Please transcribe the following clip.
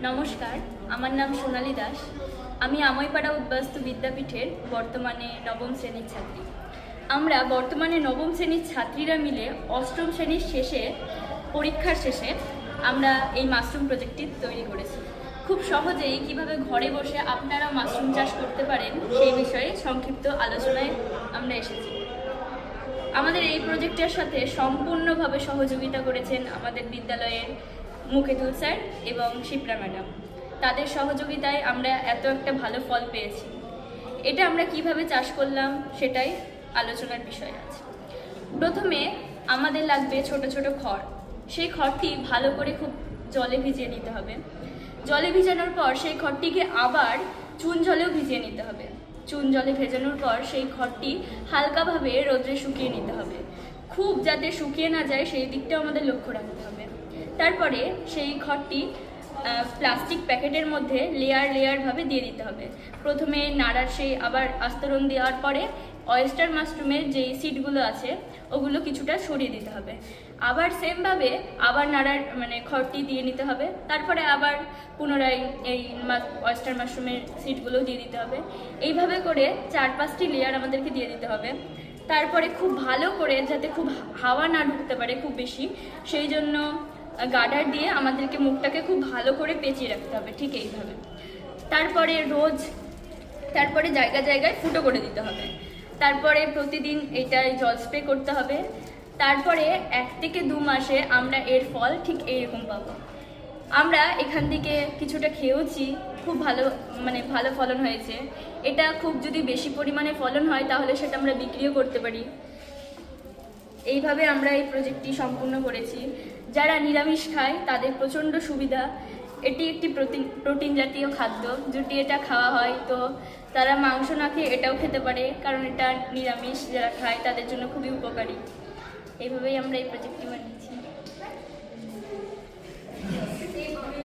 নমস্কার, আমার নাম সোনালী দাস। আমি আমইপাড়া উদ্বাস্তু বিদ্যাপীঠের বর্তমানে নবম শ্রেণীর ছাত্রী। আমরা বর্তমানে নবম শ্রেণীর ছাত্রীরা মিলে অষ্টম শ্রেণীর শেষে পরীক্ষার শেষে আমরা এই মাশরুম প্রজেক্টটি তৈরি করেছি। খুব সহজেই কিভাবে ঘরে বসে আপনারা মাশরুম চাষ করতে পারেন সেই বিষয়ে সংক্ষিপ্ত আলোচনায় আমরা এসেছি। আমাদের এই প্রজেক্টের সাথে সম্পূর্ণভাবে সহযোগিতা করেছেন আমাদের বিদ্যালয়ের মুকেতুল স্যার এবং শিপ্রা ম্যাডাম। তাদের সহযোগিতায় আমরা এত একটা ভালো ফল পেয়েছি। এটা আমরা কিভাবে চাষ করলাম সেটাই আলোচনার বিষয় আছে। প্রথমে আমাদের লাগবে ছোট ছোট খড়। সেই খড়টি ভালো করে খুব জলে ভিজিয়ে নিতে হবে। জলে ভিজানোর পর সেই খড়টিকে আবার চুন জলেও ভিজিয়ে নিতে হবে। চুন জলে ভেজানোর পর সেই খড়টি হালকাভাবে রোদ্রে শুকিয়ে নিতে হবে। খুব যাতে শুকিয়ে না যায় সেই দিকটাও আমাদের লক্ষ্য রাখতে হবে। তারপরে সেই খড়টি প্লাস্টিক প্যাকেটের মধ্যে লেয়ারভাবে দিয়ে দিতে হবে। প্রথমে নাড়ার সেই আবার আস্তরণ দেওয়ার পরে অয়েস্টার মাশরুমের যেই সিডগুলো আছে ওগুলো কিছুটা সরিয়ে দিতে হবে। আবার সেমভাবে আবার নাড়ার খড়টি দিয়ে নিতে হবে। তারপরে আবার পুনরায় এই অয়েস্টার মাশরুমের সিডগুলো দিয়ে দিতে হবে। এইভাবে করে 4-5টি লেয়ার আমাদেরকে দিয়ে দিতে হবে। তারপরে খুব ভালো করে যাতে খুব হাওয়া না ঢুকতে পারে খুব বেশি, সেই জন্য গার্ডার দিয়ে আমাদেরকে মুখটাকে খুব ভালো করে পেঁচিয়ে রাখতে হবে, ঠিক এইভাবে। তারপরে জায়গায় জায়গায় ফুটো করে দিতে হবে। তারপরে প্রতিদিন এটায় জল স্প্রে করতে হবে। তারপরে 1 থেকে 2 মাসে আমরা এর ফল ঠিক এইরকম পাবো। আমরা এখান থেকে কিছুটা খেয়েওছি, খুব ভালো ফলন হয়েছে। এটা খুব যদি বেশি পরিমাণে ফলন হয় তাহলে সেটা আমরা বিক্রিও করতে পারি। এইভাবে আমরা এই প্রজেক্টটি সম্পূর্ণ করেছি। যারা নিরামিষ খায় তাদের প্রচণ্ড সুবিধা। এটি একটি প্রোটিন জাতীয় খাদ্য। যদি এটা খাওয়া হয় তো তারা মাংস না খেয়ে এটাও খেতে পারে, কারণ এটা নিরামিষ যারা খায় তাদের জন্য খুবই উপকারী। এইভাবেই আমরা এই প্রজেক্টটি বানিয়েছি।